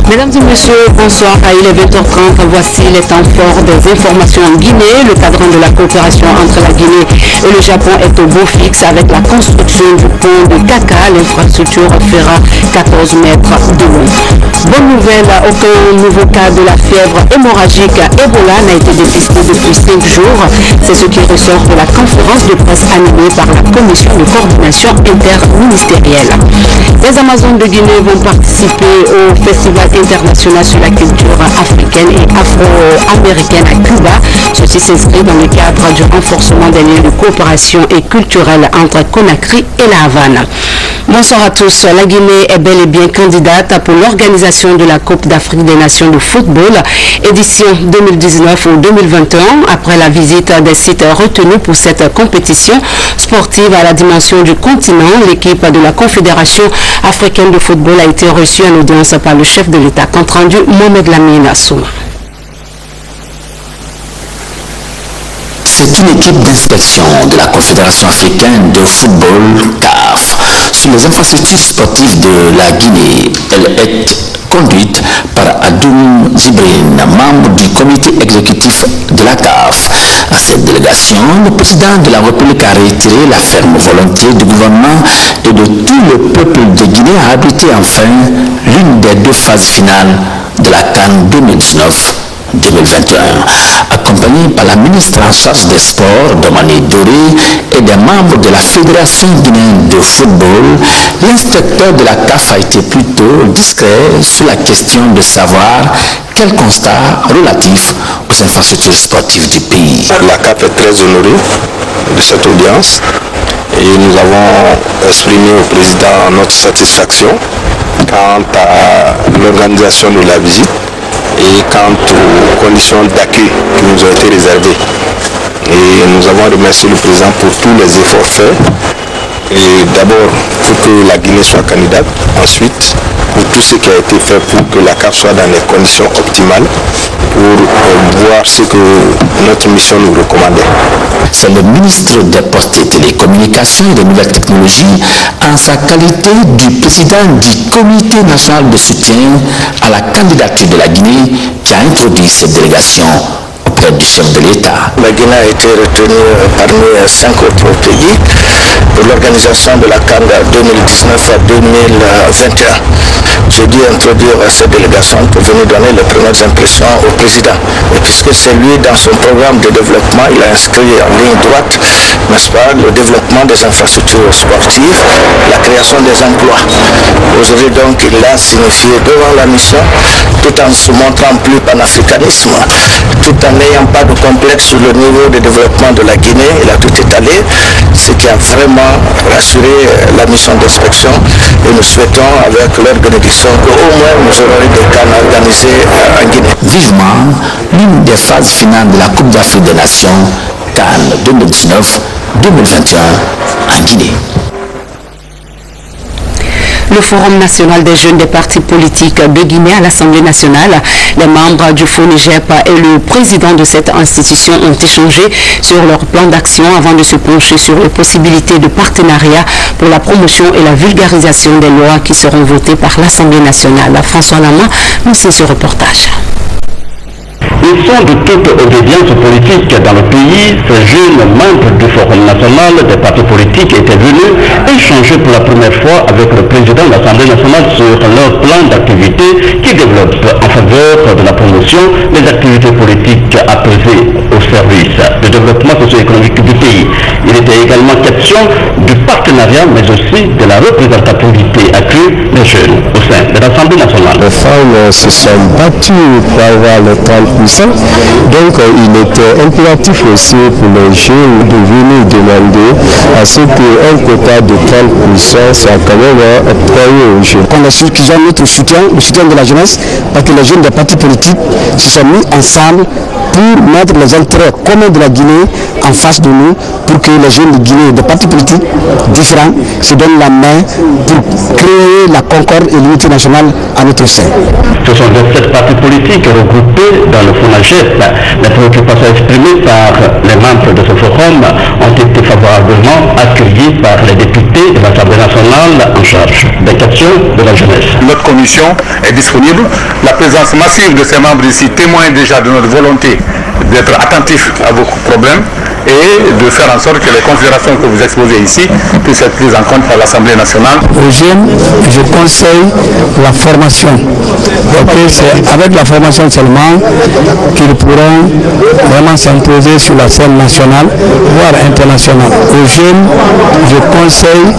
Mesdames et messieurs, bonsoir. Il est 20h30. Voici les temps forts des informations en Guinée. Le cadran de la coopération entre la Guinée et le Japon est au beau fixe avec la construction du pont de Kaka. L'infrastructure fera 14 mètres de long. Bonne nouvelle, aucun nouveau cas de la fièvre hémorragique Ebola n'a été dépisté depuis 5 jours. C'est ce qui ressort de la conférence de presse animée par la commission de coordination interministérielle. Les Amazones de Guinée vont participer au festival international sur la culture africaine et afro-américaine à Cuba. Ceci s'inscrit dans le cadre du renforcement des liens de coopération et culturelle entre Conakry et la Havane. Bonsoir à tous. La Guinée est bel et bien candidate pour l'organisation de la Coupe d'Afrique des Nations de football, édition 2019 ou 2021. Après la visite des sites retenus pour cette compétition sportive à la dimension du continent, l'équipe de la Confédération africaine de football a été reçue en audience par le chef de l'État. Compte rendu Mohamed Lamine Souma. C'est une équipe d'inspection de la Confédération africaine de football CAF sur les infrastructures sportives de la Guinée. Elle est conduite par Adoum Djibrine, membre du comité exécutif de la CAF. À cette délégation, le président de la République a réitéré la ferme volonté du gouvernement et de tout le peuple de Guinée à abriter enfin l'une des deux phases finales de la CAN 2019-2021, accompagné par la ministre en charge des sports, Domani Doré, et des membres de la Fédération guinéenne de football. L'inspecteur de la CAF a été plutôt discret sur la question de savoir quel constat relatif aux infrastructures sportives du pays. La CAF est très honorée de cette audience et nous avons exprimé au président notre satisfaction quant à l'organisation de la visite et quant aux conditions d'accueil qui nous ont été réservées. Et nous avons remercié le président pour tous les efforts faits. Et d'abord pour que la Guinée soit candidate, ensuite pour tout ce qui a été fait pour que la CAF soit dans les conditions optimales pour voir ce que notre mission nous recommandait. C'est le ministre des Postes et Télécommunications et des Nouvelles Technologies, en sa qualité du président du Comité national de soutien à la candidature de la Guinée, qui a introduit cette délégation auprès du chef de l'État. La Guinée a été retenue parmi 5 autres pays pour l'organisation de la CAN 2019 à 2021. J'ai dû introduire cette délégation pour venir donner les premières impressions au président. Et puisque c'est lui, dans son programme de développement, il a inscrit en ligne droite, n'est-ce pas, le développement des infrastructures sportives, la création des emplois. Aujourd'hui donc, il l'a signifié devant la mission, tout en se montrant plus panafricanisme, tout en n'ayant pas de complexe sur le niveau de développement de la Guinée. Il a tout étalé, ce qui a vraiment rassuré la mission d'inspection. Et nous souhaitons, avec leur bénédiction, qu'au moins nous aurons eu des CAN organisés en Guinée. Vivement l'une des phases finales de la Coupe d'Afrique des Nations CAN 2019-2021 en Guinée. Le Forum national des jeunes des partis politiques de Guinée à l'Assemblée nationale, les membres du FONIGEP et le président de cette institution ont échangé sur leur plan d'action avant de se pencher sur les possibilités de partenariat pour la promotion et la vulgarisation des lois qui seront votées par l'Assemblée nationale. François Lama nous fait ce reportage. Ils sont de toute obédience politique dans le pays. Ces jeunes membres du Forum national des partis politiques étaient venus échanger pour la première fois avec le président de l'Assemblée nationale sur leur plan d'activité qui développe en faveur de la promotion des activités politiques apaisées au service du développement socio-économique du pays. Il était également question du partenariat, mais aussi de la représentativité accrue des jeunes au sein de l'Assemblée nationale. Les femmes se sont battues pour avoir le 30%. Donc il était impératif aussi pour les jeunes de venir demander à ce qu'un quota de 30% soit quand même octroyé aux jeunes. On est sûr qu'ils ont notre soutien, le soutien de la jeunesse, parce que les jeunes des partis politiques se sont mis ensemble pour mettre les intérêts communs de la Guinée en face de nous, pour que les jeunes de Guinée, des partis politiques différents, se donnent la main pour créer la concorde et l'unité nationale à notre sein. Ce sont 27 partis politiques regroupés dans le FONAGEP. Les préoccupations exprimées par les membres de ce forum ont été favorablement accueillies par les députés de l'Assemblée nationale en charge des questions de la jeunesse. Notre commission solution est disponible. La présence massive de ces membres ici témoigne déjà de notre volonté d'être attentifs à vos problèmes et de faire en sorte que les considérations que vous exposez ici puissent être prises en compte par l'Assemblée nationale. Aux jeunes, je conseille la formation. C'est avec la formation seulement qu'ils pourront vraiment s'imposer sur la scène nationale, voire internationale. Aux jeunes, je conseille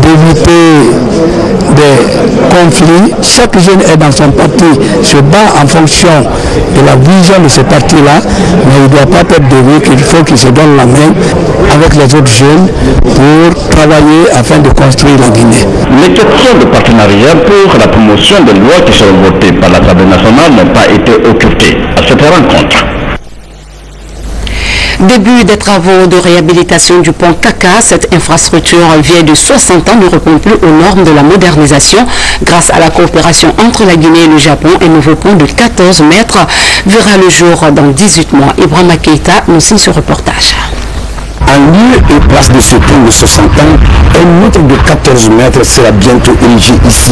d'éviter des conflits. Chaque jeune est dans son parti, se bat en fonction de la vision de ce parti-là, mais il ne doit pas être dévié qu'il faut qu'il se donne la main avec les autres jeunes pour travailler afin de construire la Guinée. Les questions de partenariat pour la promotion des lois qui seront votées par l'Assemblée nationale n'ont pas été occultées à cette rencontre. Début des travaux de réhabilitation du pont Kaka, cette infrastructure vieille de 60 ans ne répond plus aux normes de la modernisation. Grâce à la coopération entre la Guinée et le Japon, un nouveau pont de 14 mètres verra le jour dans 18 mois. Ibrahima Keïta nous signe ce reportage. En lieu et place de ce pont de 60 ans, un autre de 14 mètres sera bientôt érigé ici.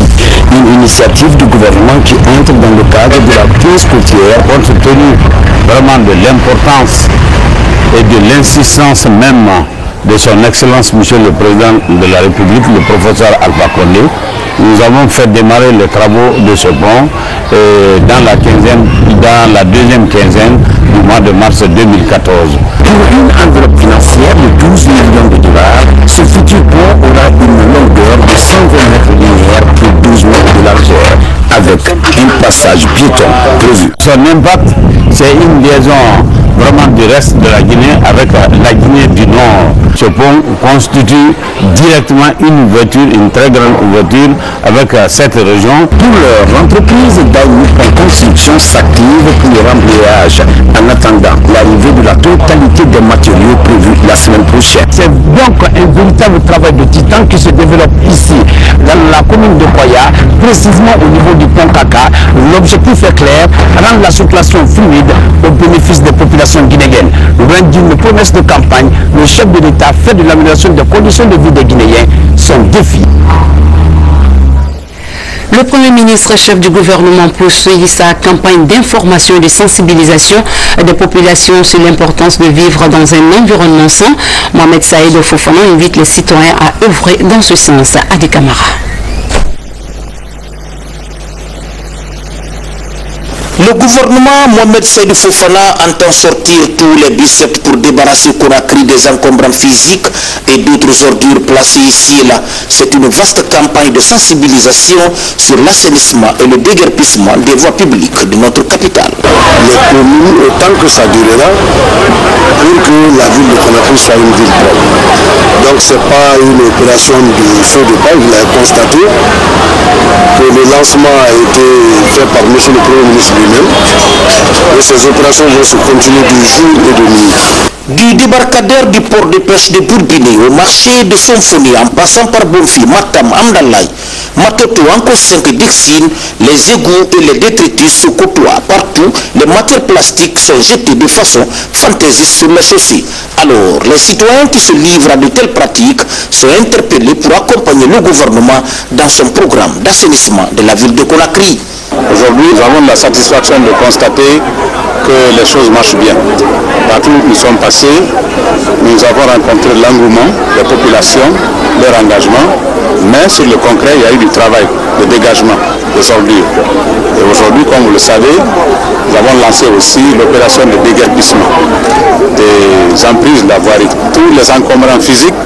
Une initiative du gouvernement qui entre dans le cadre de la crise côtière, compte tenu vraiment de l'importance et de l'insistance même de son Excellence Monsieur le Président de la République, le professeur Alpha Condé. Nous avons fait démarrer les travaux de ce pont dans la deuxième quinzaine du mois de mars 2014. Pour une enveloppe financière de 12 millions de dollars, ce futur pont aura une longueur de 120 mètres linéaires pour 12 mètres de largeur, avec un passage piéton prévu. Son impact, c'est une liaison vraiment du reste de la Guinée avec la Guinée du Nord. Ce pont constitue directement une ouverture, une très grande ouverture avec cette région. Pour l'entreprise d'Aïe Construction s'active pour le rembrayage en attendant l'arrivée de la totalité des matériaux prévus la semaine prochaine. C'est donc un véritable travail de titan qui se développe ici, dans la commune de Koya, précisément au niveau du pont Kaka. L'objectif est clair, rendre la circulation fluide au bénéfice des populations guinéennes. Loin d'une promesse de campagne, le chef de l'État fait de l'amélioration des conditions de vie des Guinéens son défi. Le Premier ministre, chef du gouvernement, poursuit sa campagne d'information et de sensibilisation des populations sur l'importance de vivre dans un environnement sain. Mohamed Saïd Fofana invite les citoyens à œuvrer dans ce sens. Adi Kamara. Le gouvernement Mohamed Saïd Fofana entend sortir tous les biceps pour débarrasser Conakry des encombrants physiques et d'autres ordures placées ici et là. C'est une vaste campagne de sensibilisation sur l'assainissement et le déguerpissement des voies publiques de notre capitale. Les communes, autant que ça durera, pour que la ville de Conakry soit une ville propre. Donc ce n'est pas une opération de feu de paille, vous l'avez constaté que le lancement a été fait par M. le Premier ministre lui-même et ces opérations vont se continuer du jour et de nuit. Du débarcadère du port de pêche de Bourbiné au marché de Symphonie en passant par Bonfi, Matam, Amdalaï, Matoto, Anko 5 et Dixine, les égouts et les détritus se côtoient. Partout, les matières plastiques sont jetées de façon fantaisiste sur la chaussée. Alors, les citoyens qui se livrent à de telles pratiques sont interpellés pour accompagner le gouvernement dans son programme d'assainissement de la ville de Conakry. Aujourd'hui, nous avons la satisfaction de constater que les choses marchent bien. Partout où nous sommes passés, nous avons rencontré l'engouement des populations, leur engagement, mais sur le concret, il y a eu du travail de dégagement des ordures. Et aujourd'hui, comme vous le savez, nous avons lancé aussi l'opération de déguerpissement des emprises de la voirie. Tous les encombrants physiques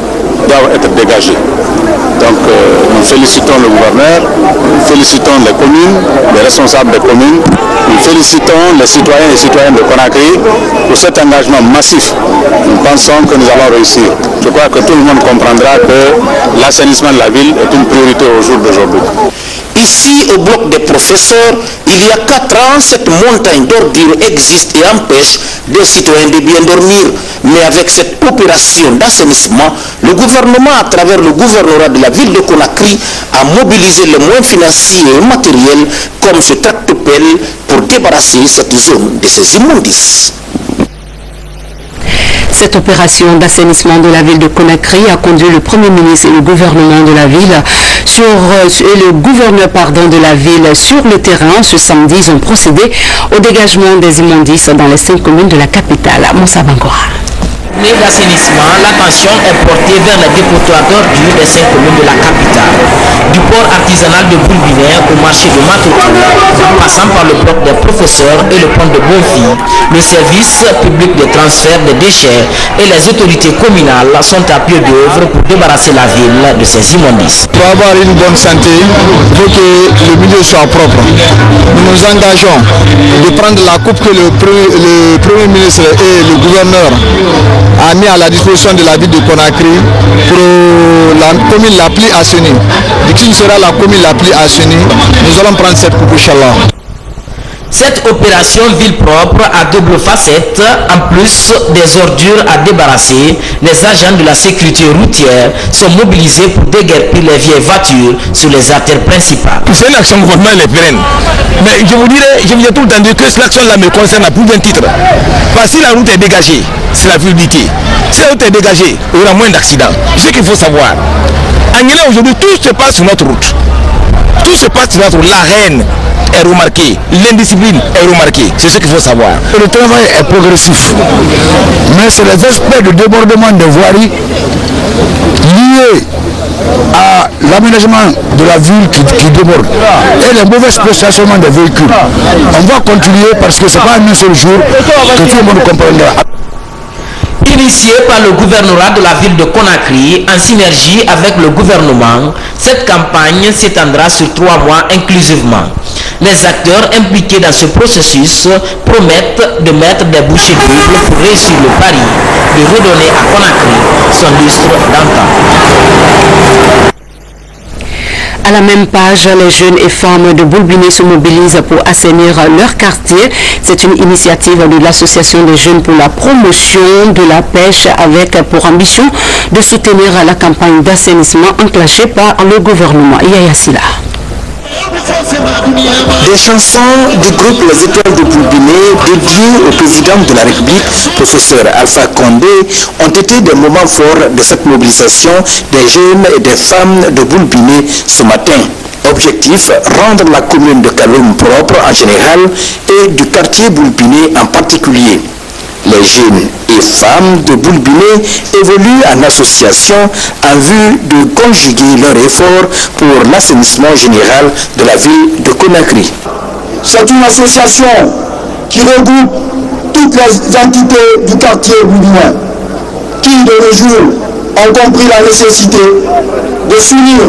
doivent être dégagés. Donc nous félicitons le gouverneur, nous félicitons les communes, les responsables des communes, nous félicitons les citoyens et citoyennes de Conakry pour cet engagement massif. Nous pensons que nous allons réussir. Je crois que tout le monde comprendra que l'assainissement de la ville est une priorité au jour d'aujourd'hui. Ici, au bloc des professeurs, il y a 4 ans, cette montagne d'ordures existe et empêche des citoyens de bien dormir. Mais avec cette opération d'assainissement, le gouvernement, à travers le gouvernorat de la ville de Conakry, a mobilisé les moyens financiers et matériels comme ce tractopelle pour débarrasser cette zone de ces immondices. Cette opération d'assainissement de la ville de Conakry a conduit le Premier ministre et le gouvernement de la ville de la ville sur le terrain. Ce samedi, ils ont procédé au dégagement des immondices dans les 5 communes de la capitale, Moussa Bangora. D'assainissement, l'attention est portée vers les dépotoirs d'ordures des 5 communes de la capitale, du port artisanal de Boulbinaire au marché de Matoto, en passant par le bloc des professeurs et le pont de Bonfille. Le service public de transfert des déchets et les autorités communales sont à pied d'œuvre pour débarrasser la ville de ces immondices. Pour avoir une bonne santé, il faut que le milieu soit propre. Nous nous engageons de prendre la coupe que le Premier ministre et le gouverneur a mis à la disposition de la ville de Conakry pour la commune la plus assainie. Dès qu'il sera la commune la plus assainie, nous allons prendre cette coupe, Inch'Allah. Cette opération ville propre a double facette. En plus des ordures à débarrasser, les agents de la sécurité routière sont mobilisés pour déguerpir les vieilles voitures sur les artères principales. C'est une action gouvernementale, elle est pérenne. Mais je vous ai tout le temps dit que cette action-là me concerne à plus d'un titre. Parce que si la route est dégagée, c'est la fluidité. Si la route est dégagée, il y aura moins d'accidents. Ce qu'il faut savoir. En Guinée aujourd'hui, tout se passe sur notre route. Tout se passe sur notre route. La haine est remarquée, l'indiscipline est remarquée. C'est ce qu'il faut savoir. Le travail est progressif. Mais c'est les aspects de débordement des voiries liés à l'aménagement de la ville qui déborde et les mauvais stationnements des véhicules. On va continuer parce que ce n'est pas un seul jour que tout le monde comprendra. Initiée par le gouvernorat de la ville de Conakry en synergie avec le gouvernement, cette campagne s'étendra sur 3 mois inclusivement. Les acteurs impliqués dans ce processus promettent de mettre des bouchées doubles pour réussir le pari de redonner à Conakry son lustre d'antan. À la même page, les jeunes et femmes de Boulbiné se mobilisent pour assainir leur quartier. C'est une initiative de l'Association des jeunes pour la promotion de la pêche avec pour ambition de soutenir la campagne d'assainissement enclenchée par le gouvernement. Yaya Silla. Des chansons du groupe Les Étoiles de Boulbiné dédiées au président de la République, professeur Alpha Condé, ont été des moments forts de cette mobilisation des jeunes et des femmes de Boulbiné ce matin. Objectif, rendre la commune de Kaloum propre en général et du quartier Boulbiné en particulier. Les jeunes et femmes de Boulbiné évoluent en association en vue de conjuguer leurs efforts pour l'assainissement général de la ville de Conakry. C'est une association qui regroupe toutes les entités du quartier boulbinéen qui, de nos jours, ont compris la nécessité de s'unir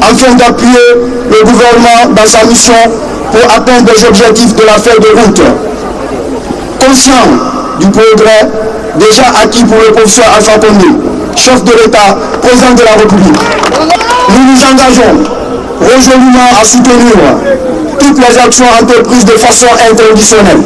afin d'appuyer le gouvernement dans sa mission pour atteindre les objectifs de la feuille de route. Conscient du progrès déjà acquis pour le professeur Alpha Condé, chef de l'État, président de la République. Nous nous engageons résolument à soutenir toutes les actions entreprises de façon inconditionnelle.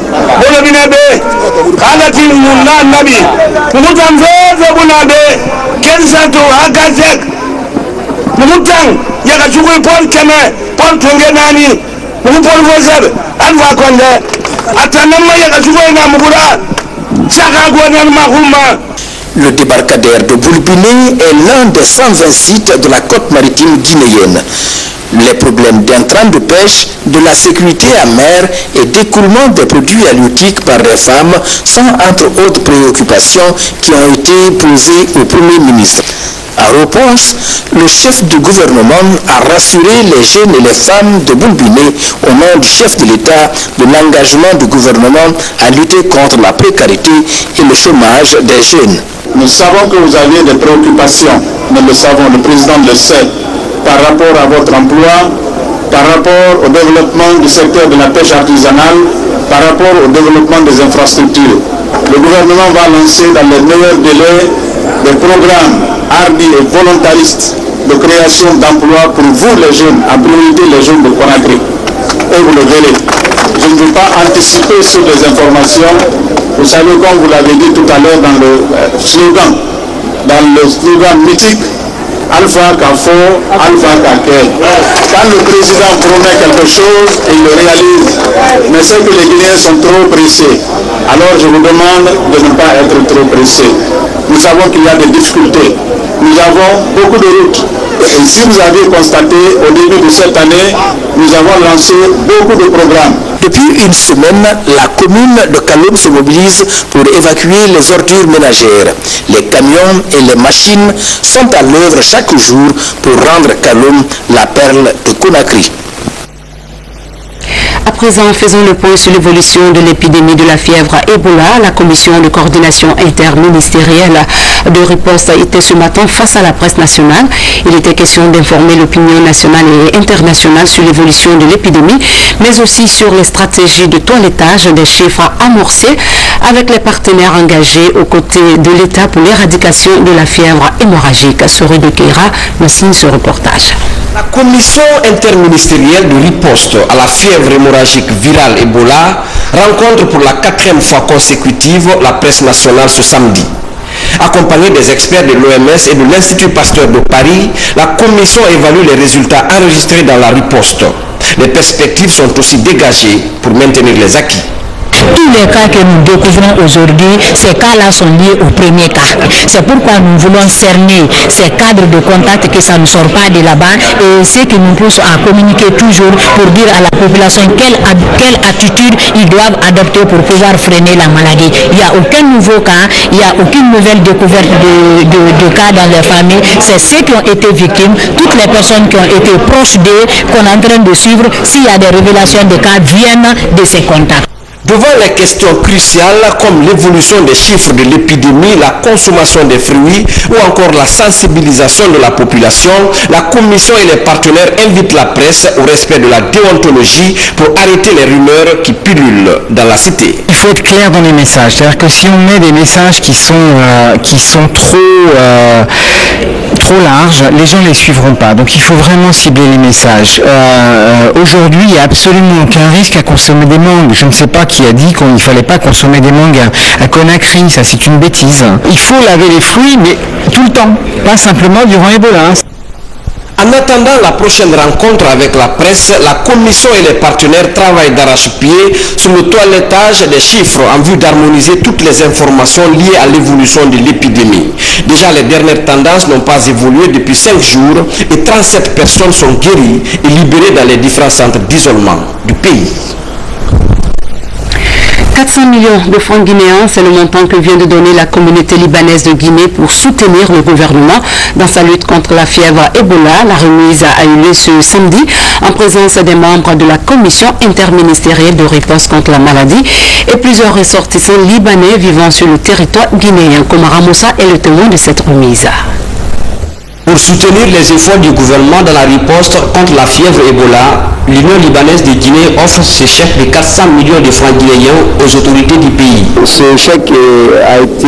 Le débarcadère de Boulbiné est l'un des 120 sites de la côte maritime guinéenne. Les problèmes d'intrants de pêche, de la sécurité en mer et d'écoulement des produits halieutiques par les femmes sont entre autres préoccupations qui ont été posées au Premier ministre. En réponse, le chef du gouvernement a rassuré les jeunes et les femmes de Boulbiné au nom du chef de l'État de l'engagement du gouvernement à lutter contre la précarité et le chômage des jeunes. Nous savons que vous avez des préoccupations, nous le savons, le président le sait, par rapport à votre emploi, par rapport au développement du secteur de la pêche artisanale, par rapport au développement des infrastructures. Le gouvernement va lancer dans les meilleurs délais des programmes hardis et volontaristes de création d'emplois pour vous les jeunes, en priorité les jeunes de Conakry. Et vous le verrez. Je ne veux pas anticiper sur des informations. Vous savez, comme vous l'avez dit tout à l'heure dans le slogan mythique, Alpha Kafo, Alpha Kake. Quand le président promet quelque chose, il le réalise. Mais c'est que les Guinéens sont trop pressés. Alors je vous demande de ne pas être trop pressés. nous savons qu'il y a des difficultés. Nous avons beaucoup de routes. Et si vous avez constaté, au début de cette année, nous avons lancé beaucoup de programmes. Depuis une semaine, la commune de Kaloum se mobilise pour évacuer les ordures ménagères. Les camions et les machines sont à l'œuvre chaque jour pour rendre Kaloum la perle de Conakry. À présent, faisons le point sur l'évolution de l'épidémie de la fièvre Ebola. La commission de coordination interministérielle de riposte était ce matin face à la presse nationale. Il était question d'informer l'opinion nationale et internationale sur l'évolution de l'épidémie, mais aussi sur les stratégies de toilettage des chiffres amorcés avec les partenaires engagés aux côtés de l'État pour l'éradication de la fièvre hémorragique. Sori de Keira me signe ce reportage. La commission interministérielle de riposte à la fièvre hémorragique virale Ebola rencontre pour la 4e fois consécutive la presse nationale ce samedi. Accompagnée des experts de l'OMS et de l'Institut Pasteur de Paris, la commission évalue les résultats enregistrés dans la riposte. Les perspectives sont aussi dégagées pour maintenir les acquis. Tous les cas que nous découvrons aujourd'hui, ces cas-là sont liés au premier cas. C'est pourquoi nous voulons cerner ces cadres de contact que ça ne sort pas de là-bas et ce qui nous pousse à communiquer toujours pour dire à la population quelle attitude ils doivent adopter pour pouvoir freiner la maladie. Il n'y a aucun nouveau cas, il n'y a aucune nouvelle découverte de cas dans les familles. C'est ceux qui ont été victimes, toutes les personnes qui ont été proches d'eux qu'on est en train de suivre. S'il y a des révélations de cas, viennent de ces contacts. Devant les questions cruciales comme l'évolution des chiffres de l'épidémie, la consommation des fruits ou encore la sensibilisation de la population, la Commission et les partenaires invitent la presse au respect de la déontologie pour arrêter les rumeurs qui pullulent dans la cité. Il faut être clair dans les messages, c'est-à-dire que si on met des messages qui sont trop larges, les gens ne les suivront pas. Donc il faut vraiment cibler les messages. Aujourd'hui, il n'y a absolument aucun risque à consommer des mangues. Je ne sais pas qui a dit qu'il ne fallait pas consommer des mangues à Conakry, ça c'est une bêtise. Il faut laver les fruits, mais tout le temps, pas simplement durant Ebola. En attendant la prochaine rencontre avec la presse, la Commission et les partenaires travaillent d'arrache-pied sur le toilettage des chiffres en vue d'harmoniser toutes les informations liées à l'évolution de l'épidémie. Déjà, les dernières tendances n'ont pas évolué depuis 5 jours et 37 personnes sont guéries et libérées dans les différents centres d'isolement du pays. 400 millions de francs guinéens, c'est le montant que vient de donner la communauté libanaise de Guinée pour soutenir le gouvernement dans sa lutte contre la fièvre Ebola. La remise a eu lieu ce samedi en présence des membres de la commission interministérielle de riposte contre la maladie et plusieurs ressortissants libanais vivant sur le territoire guinéen. Komara Moussa est le témoin de cette remise. Pour soutenir les efforts du gouvernement dans la riposte contre la fièvre Ebola, l'Union libanaise de Guinée offre ce chèque de 400 millions de francs guinéens aux autorités du pays. Ce chèque a été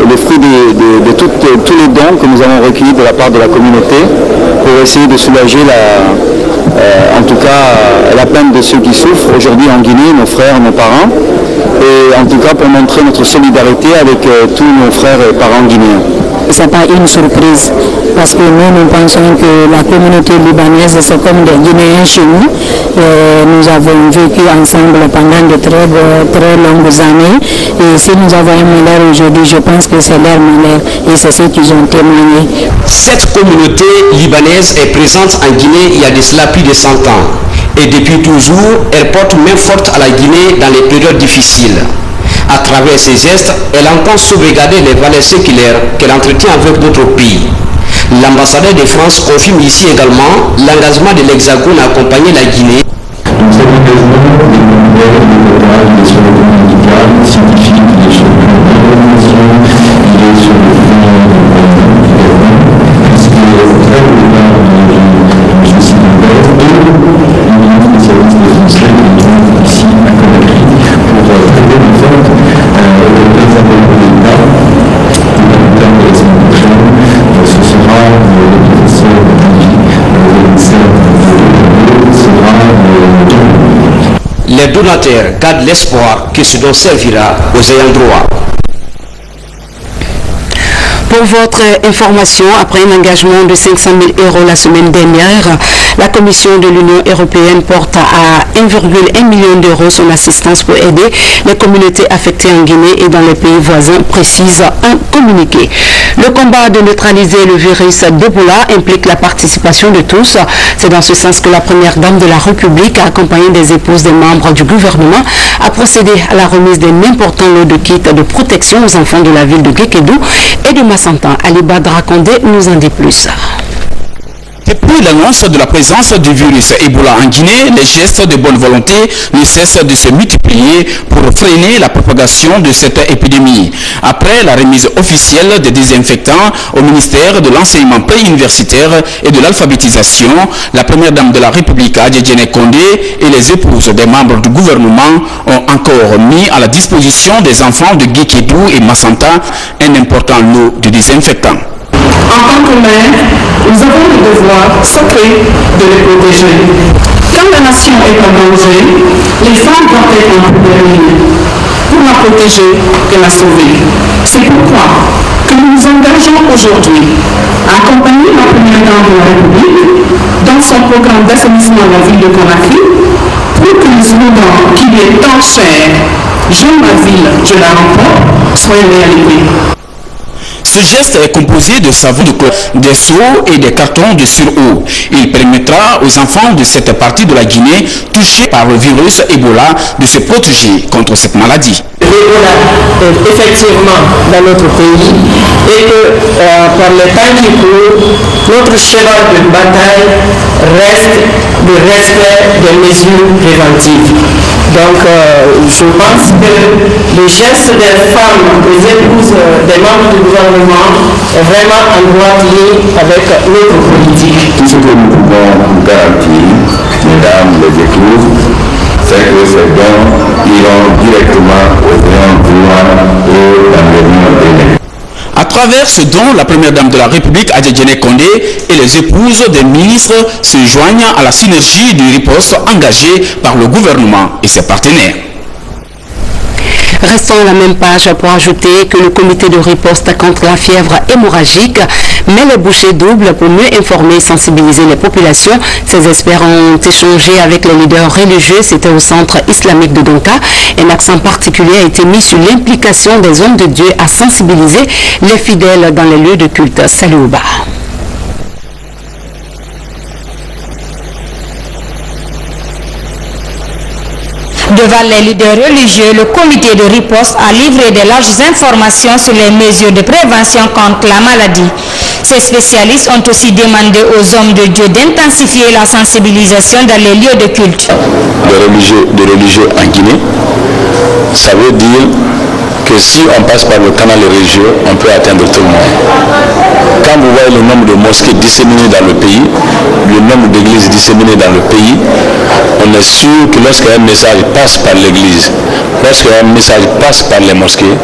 le fruit de tous les dons que nous avons recueillis de la part de la communauté pour essayer de soulager en tout cas la peine de ceux qui souffrent aujourd'hui en Guinée, nos frères, nos parents, et en tout cas pour montrer notre solidarité avec tous nos frères et parents guinéens. Ce n'est pas une surprise parce que nous pensons que la communauté libanaise c'est comme des Guinéens chez nous. Nous avons vécu ensemble pendant de très longues années et si nous avons un malheur aujourd'hui, je pense que c'est leur malheur et c'est ce qu'ils ont témoigné. Cette communauté libanaise est présente en Guinée il y a de cela plus de 100 ans et depuis toujours, elle porte main forte à la Guinée dans les périodes difficiles. À travers ses gestes, elle entend sauvegarder les valeurs séculaires qu'elle entretient avec d'autres pays. L'ambassadeur de France confirme ici également l'engagement de l'Hexagone à accompagner la Guinée. Les donateurs gardent l'espoir que ce don servira aux ayants droit. Pour votre information, après un engagement de 500 000 € la semaine dernière, la Commission de l'Union européenne porte à 1,1 million d'euros son assistance pour aider les communautés affectées en Guinée et dans les pays voisins, précise un communiqué. Le combat de neutraliser le virus d'Ebola implique la participation de tous. C'est dans ce sens que la première dame de la République, accompagnée des épouses des membres du gouvernement, a procédé à la remise d'un important lot de kits de protection aux enfants de la ville de Guékédou et de Massantan. Ali Badra Kondé nous en dit plus. Depuis l'annonce de la présence du virus Ebola en Guinée, les gestes de bonne volonté ne cessent de se multiplier pour freiner la propagation de cette épidémie. Après la remise officielle des désinfectants au ministère de l'enseignement préuniversitaire et de l'alphabétisation, la première dame de la République, Adjedjene Kondé, et les épouses des membres du gouvernement ont encore mis à la disposition des enfants de Guékédou et Massanta un important lot de désinfectants. En tant que mère, nous avons le devoir sacré de les protéger. Quand la nation est en danger, les femmes doivent être en première ligne pour la protéger et la sauver. C'est pourquoi que nous nous engageons aujourd'hui à accompagner la première dame de la République dans son programme d'assainissement de la ville de Conakry pour que le slogan qui lui est tant cher, j'aime ma ville, je la remporte, soit une réalité. Ce geste est composé de savon de chlore, des seaux et des cartons de sur-eau. Il permettra aux enfants de cette partie de la Guinée touchés par le virus Ebola de se protéger contre cette maladie. L'Ebola est effectivement dans notre pays et que par le temps qui court, notre cheval de bataille reste le respect des mesures préventives. Donc je pense que le geste des femmes, des épouses, des membres du gouvernement est vraiment en droite ligne avec notre politique. Tout ce que nous pouvons garantir, mesdames les épouses, c'est que ces dons iront directement aux ayants droit et dans l'avenir bénéfique. À travers ce don, la première dame de la République, Adjedjene Kondé, et les épouses des ministres se joignent à la synergie de riposte engagée par le gouvernement et ses partenaires. Restons à la même page pour ajouter que le comité de riposte contre la fièvre hémorragique met les bouchées doubles pour mieux informer et sensibiliser les populations. Ces experts ont échangé avec les leaders religieux. C'était au centre islamique de Donka. Un accent particulier a été mis sur l'implication des hommes de Dieu à sensibiliser les fidèles dans les lieux de culte. Salut Ouba. Devant les leaders religieux, le comité de riposte a livré de larges informations sur les mesures de prévention contre la maladie. Ces spécialistes ont aussi demandé aux hommes de Dieu d'intensifier la sensibilisation dans les lieux de culte. De religieux en Guinée, ça veut dire que si on passe par le canal religieux, on peut atteindre tout le monde. Quand vous voyez le nombre de mosquées disséminées dans le pays, le nombre d'églises disséminées dans le pays, on est sûr que lorsqu'un message passe par l'église, lorsqu'un message passe par les mosquées,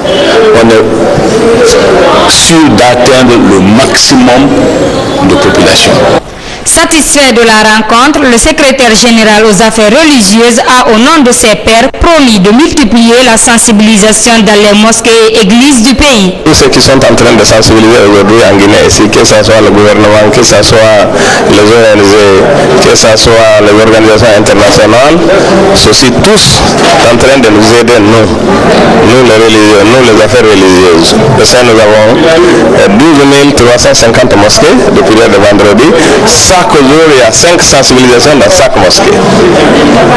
on est sûr d'atteindre le maximum de population. Satisfait de la rencontre, le secrétaire général aux affaires religieuses a, au nom de ses pairs, promis de multiplier la sensibilisation dans les mosquées et églises du pays. Tous ceux qui sont en train de sensibiliser aujourd'hui en Guinée, ici, que ce soit le gouvernement, que ce soit les ONG, que ce soit les organisations internationales, ceux-ci tous en train de nous aider, nous les religieux, nous les affaires religieuses. De ça, nous avons 12 350 mosquées depuis le vendredi. Chaque jour, il y a 5 sensibilisations dans chaque mosquée.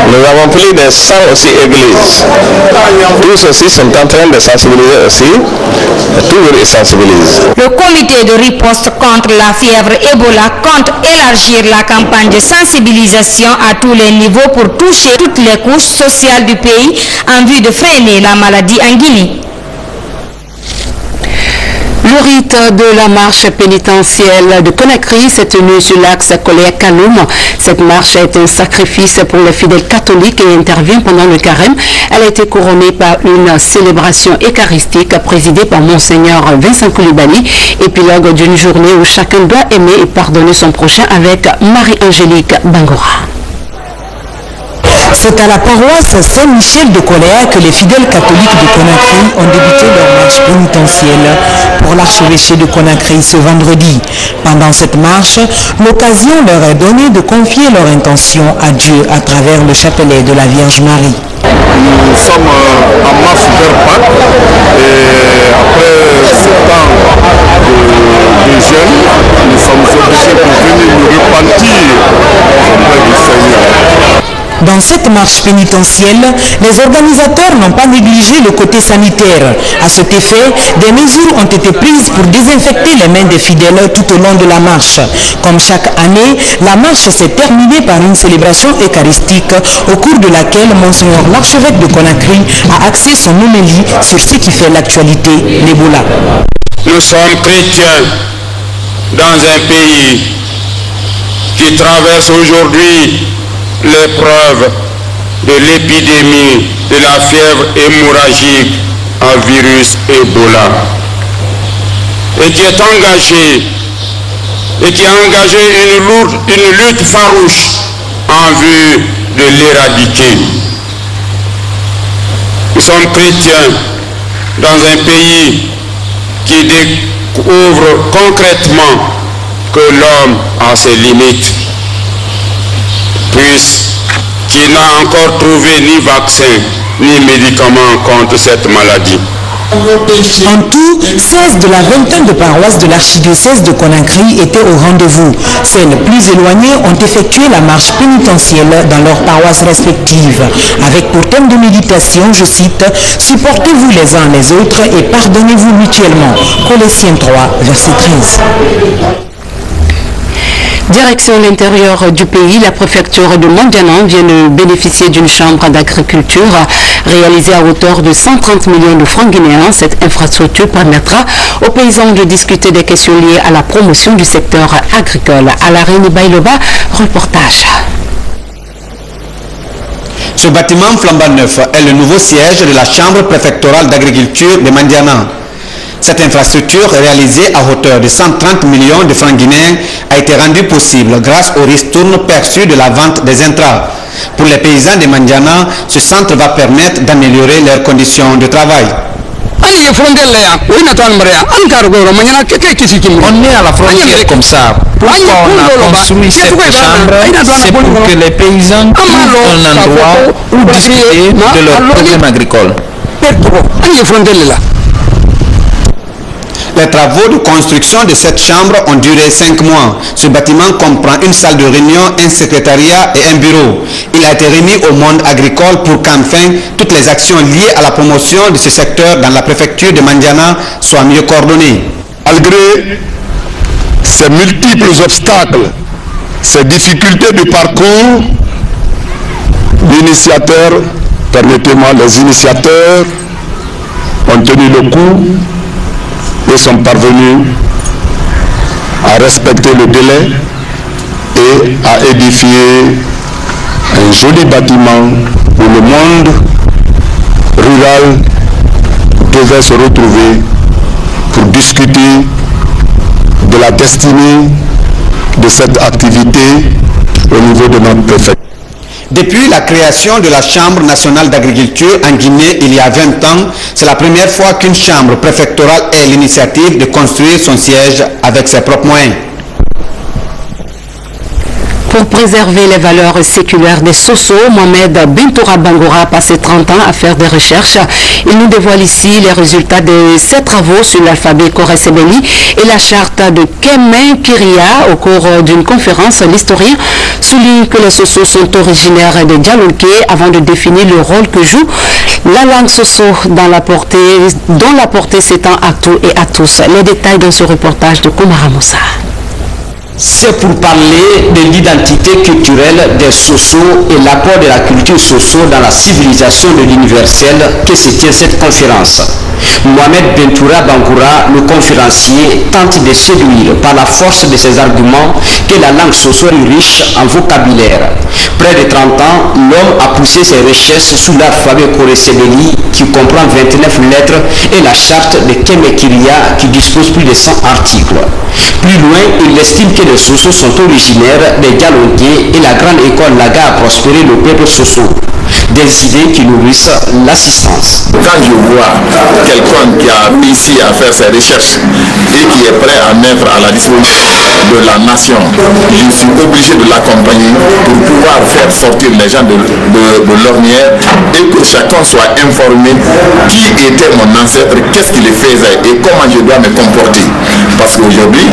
Nous avons plus de 100 aussi églises. Tous aussi sont en train de sensibiliser aussi. Toujours ils sensibilisent. Le comité de riposte contre la fièvre Ebola compte élargir la campagne de sensibilisation à tous les niveaux pour toucher toutes les couches sociales du pays en vue de freiner la maladie en Guinée. Le rite de la marche pénitentielle de Conakry s'est tenu sur l'axe Kolea-Kaloum. Cette marche est un sacrifice pour les fidèles catholiques et intervient pendant le carême. Elle a été couronnée par une célébration eucharistique présidée par Monseigneur Vincent Koulibaly, épilogue d'une journée où chacun doit aimer et pardonner son prochain avec Marie-Angélique Bangora. C'est à la paroisse Saint-Michel de Coléa que les fidèles catholiques de Conakry ont débuté leur marche pénitentielle pour l'archevêché de Conakry ce vendredi. Pendant cette marche, l'occasion leur est donnée de confier leur intention à Dieu à travers le chapelet de la Vierge Marie. Nous sommes en marche vers Pâques et après 7 ans de jeûne, nous sommes obligés de venir nous repentir auprès du Seigneur. Dans cette marche pénitentielle, les organisateurs n'ont pas négligé le côté sanitaire. À cet effet, des mesures ont été prises pour désinfecter les mains des fidèles tout au long de la marche. Comme chaque année, la marche s'est terminée par une célébration eucharistique au cours de laquelle Monseigneur l'archevêque de Conakry a axé son homélie sur ce qui fait l'actualité, l'Ebola. Nous sommes chrétiens dans un pays qui traverse aujourd'hui l'épreuve de l'épidémie de la fièvre hémorragique à virus Ebola et qui est engagé qui a engagé une lutte farouche en vue de l'éradiquer. Nous sommes chrétiens dans un pays qui découvre concrètement que l'homme a ses limites, puisqu'il n'a encore trouvé ni vaccin ni médicament contre cette maladie. En tout, 16 de la vingtaine de paroisses de l'archidiocèse de Conakry étaient au rendez-vous. Celles plus éloignées ont effectué la marche pénitentielle dans leurs paroisses respectives, avec pour thème de méditation, je cite, « Supportez-vous les uns les autres et pardonnez-vous mutuellement ». Colossiens 3, verset 13. Direction l'intérieur du pays, la préfecture de Mandiana vient de bénéficier d'une chambre d'agriculture réalisée à hauteur de 130 millions de francs guinéens. Cette infrastructure permettra aux paysans de discuter des questions liées à la promotion du secteur agricole. À la Reine Baïloba, reportage. Ce bâtiment flambant neuf est le nouveau siège de la chambre préfectorale d'agriculture de Mandiana. Cette infrastructure, réalisée à hauteur de 130 millions de francs guinéens, a été rendue possible grâce au ristourne perçu de la vente des intrants. Pour les paysans de Mandiana, ce centre va permettre d'améliorer leurs conditions de travail. On est à la frontière comme ça. Pourquoi on a construit cette chambre? C'est pour que les paysans trouvent un endroit où discuter de leurs problèmes agricoles. Les travaux de construction de cette chambre ont duré 5 mois. Ce bâtiment comprend une salle de réunion, un secrétariat et un bureau. Il a été remis au monde agricole pour qu'enfin toutes les actions liées à la promotion de ce secteur dans la préfecture de Mandiana soient mieux coordonnées. Malgré ces multiples obstacles, ces difficultés de parcours, les initiateurs ont tenu le coup et sont parvenus à respecter le délai et à édifier un joli bâtiment où le monde rural devait se retrouver pour discuter de la destinée de cette activité au niveau de notre préfecture. Depuis la création de la Chambre nationale d'agriculture en Guinée il y a 20 ans, c'est la première fois qu'une chambre préfectorale ait l'initiative de construire son siège avec ses propres moyens. Pour préserver les valeurs séculaires des Soso, Mohamed Bintoura Bangoura a passé 30 ans à faire des recherches. Il nous dévoile ici les résultats de ses travaux sur l'alphabet Koré-Sebeli et la charte de Kemen Kiria. Au cours d'une conférence, l'historien souligne que les Soso sont originaires de Djalonké avant de définir le rôle que joue la langue Soso dont la portée s'étend à tout et à tous. Les détails dans ce reportage de Koumara Moussa. C'est pour parler de l'identité culturelle des Soso et l'apport de la culture Soso dans la civilisation de l'universel que se tient cette conférence. Mohamed Bintoura Bangoura, le conférencier, tente de séduire par la force de ses arguments que la langue Soso est riche en vocabulaire. Près de 30 ans, l'homme a poussé ses recherches sous l'alphabet Koré-Sebeli qui comprend 29 lettres et la charte de Kemen Kiria qui dispose plus de 100 articles. Plus loin, il estime que que les Soso sont originaires des Dialongués et la grande école Laga a prospéré le peuple Soso. Des idées qui nourrissent l'assistance. Quand je vois quelqu'un qui a réussi à faire ses recherches et qui est prêt à mettre à la disposition de la nation, je suis obligé de l'accompagner pour pouvoir faire sortir les gens de l'ornière et que chacun soit informé qui était mon ancêtre, qu'est-ce qu'il faisait et comment je dois me comporter. Parce qu'aujourd'hui,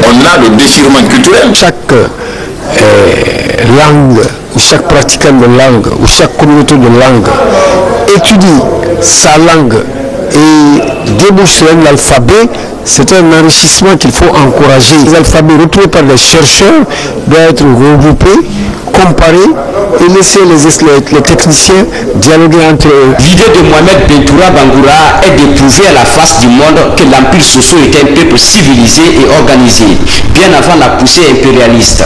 on a le déchirement culturel. Chaque langue, ou chaque pratiquant de langue, ou chaque communauté de langue étudie sa langue et débouche sur l'alphabet, c'est un enrichissement qu'il faut encourager. L'alphabet retrouvé par les chercheurs doit être regroupé, comparé et laisser les techniciens dialoguer entre eux. L'idée de Mohamed Bentoura Bangoura est de prouver à la face du monde que l'Empire Soso est un peuple civilisé et organisé, bien avant la poussée impérialiste.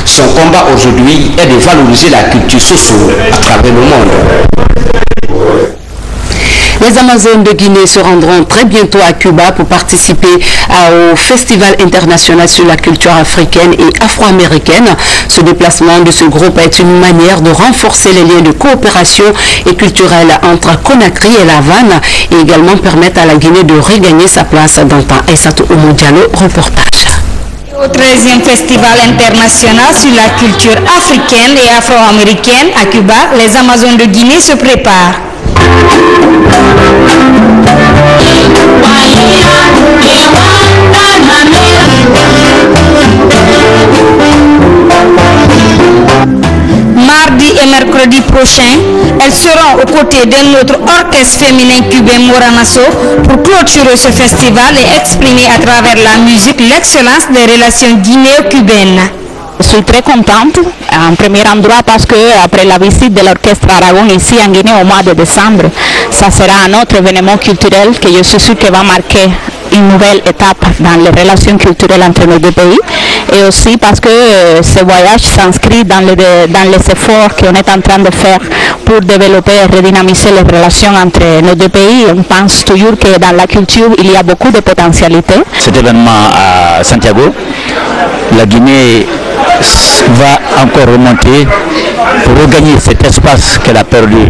Son combat aujourd'hui est de valoriser la culture Soso à travers le monde. Les Amazones de Guinée se rendront très bientôt à Cuba pour participer au Festival international sur la culture africaine et afro-américaine. Ce déplacement de ce groupe est une manière de renforcer les liens de coopération et culturelle entre Conakry et La Havane et également permettre à la Guinée de regagner sa place dans le temps. Aïssatou Oumou Diallo, reportage. Au 13e Festival international sur la culture africaine et afro-américaine à Cuba, les Amazones de Guinée se préparent. Mardi et mercredi prochain, elles seront aux côtés d'un autre orchestre féminin cubain Moranaso pour clôturer ce festival et exprimer à travers la musique l'excellence des relations guinéo-cubaines. Je suis très contente, en premier endroit parce que après la visite de l'orchestre Aragon ici en Guinée au mois de décembre, ça sera un autre événement culturel que je suis sûre que va marquer une nouvelle étape dans les relations culturelles entre nos deux pays et aussi parce que ce voyage s'inscrit dans les efforts qu'on est en train de faire pour développer et redynamiser les relations entre nos deux pays. On pense toujours que dans la culture il y a beaucoup de potentialités. Cet événement à Santiago, la Guinée va encore remonter pour regagner cet espace qu'elle a perdu,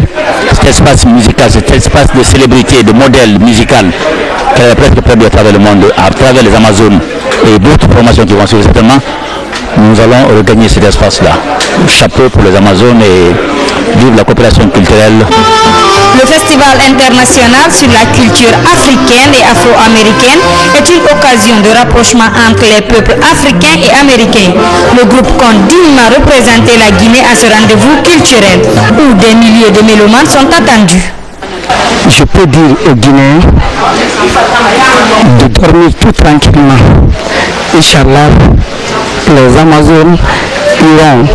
cet espace musical, cet espace de célébrité, de modèle musical qu'elle a presque perdu à travers le monde, à travers les Amazones et d'autres formations qui vont suivre certainement. Nous allons regagner cet espace-là. Chapeau pour les Amazones et vive la coopération culturelle. Le Festival international sur la culture africaine et afro-américaine est une occasion de rapprochement entre les peuples africains et américains. Le groupe compte dignement représenter la Guinée à ce rendez-vous culturel où des milliers de mélomanes sont attendus. Je peux dire aux Guinéens de dormir tout tranquillement. Inch'Allah, les Amazones iront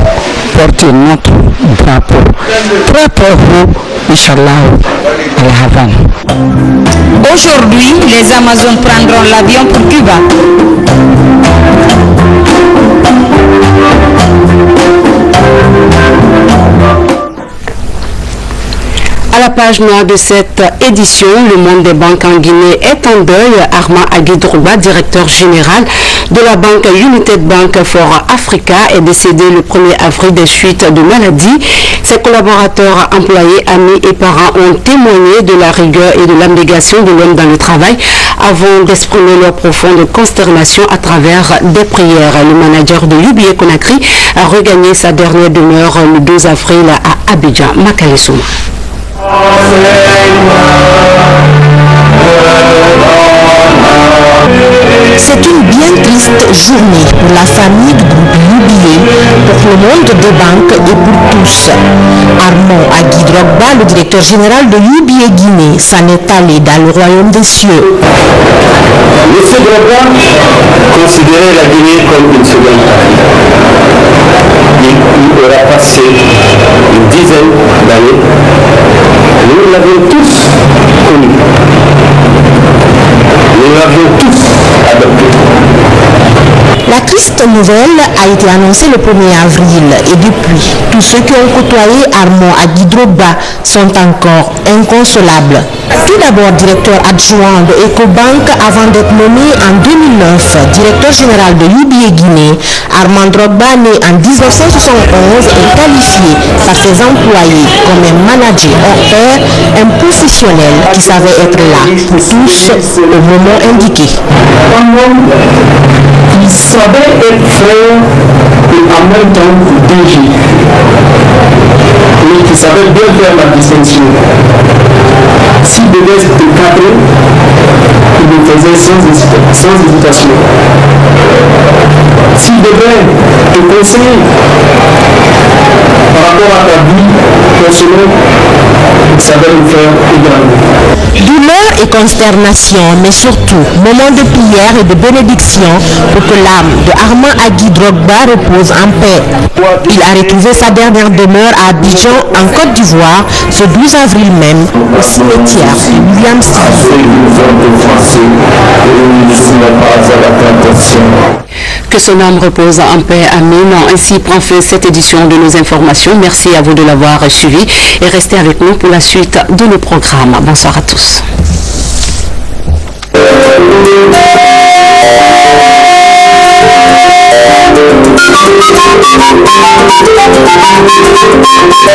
porter notre drapeau très très haut, Inch'Allah, à La Havane. Aujourd'hui, les Amazones prendront l'avion pour Cuba. À la page noire de cette édition, le monde des banques en Guinée est en deuil. Armand Aguidrouba, directeur général de la banque United Bank for Africa, est décédé le 1er avril des suites de maladie. Ses collaborateurs, employés, amis et parents ont témoigné de la rigueur et de l'abnégation de l'homme dans le travail avant d'exprimer leur profonde consternation à travers des prières. Le manager de UBA Conakry a regagné sa dernière demeure le 12 avril à Abidjan. Makale Souma. C'est une bien triste journée pour la famille du groupe UBA, pour le monde des banques et pour tous. Armand Aguidrouba, le directeur général de UBA Guinée, s'en est allé dans le royaume des cieux. M. Drogba considérait la Guinée comme une seconde famille. Il aura passé une dizaine d'années. Nous l'avions tous connu. Nous l'avions tous adopté. La triste nouvelle a été annoncée le 1er avril et depuis, tous ceux qui ont côtoyé Armand Aguidrouba sont encore inconsolables. Tout d'abord directeur adjoint de Ecobank avant d'être nommé en 2009 directeur général de UBA Guinée, Armand Drogba, né en 1971, est qualifié par ses employés comme un manager hors pair, un professionnel qui savait être là pour tous au moment indiqué. Il savait être frère et en même temps DG. Oui, il savait bien faire la distinction. S'il devait te cadrer, il le faisait sans hésitation. S'il devait te conseiller par rapport à ta vie personnelle, il savait le faire également. Douleur et consternation, mais surtout moment de prière et de bénédiction pour que l'âme de Armand Agui Drogba repose en paix. Il a retrouvé sa dernière demeure à Abidjan, en Côte d'Ivoire, ce 12 avril même, au cimetière William Sy. Que son âme repose en paix, amen. Ainsi prend fin cette édition de nos informations. Merci à vous de l'avoir suivi et restez avec nous pour la suite de nos programmes. Bonsoir à tous.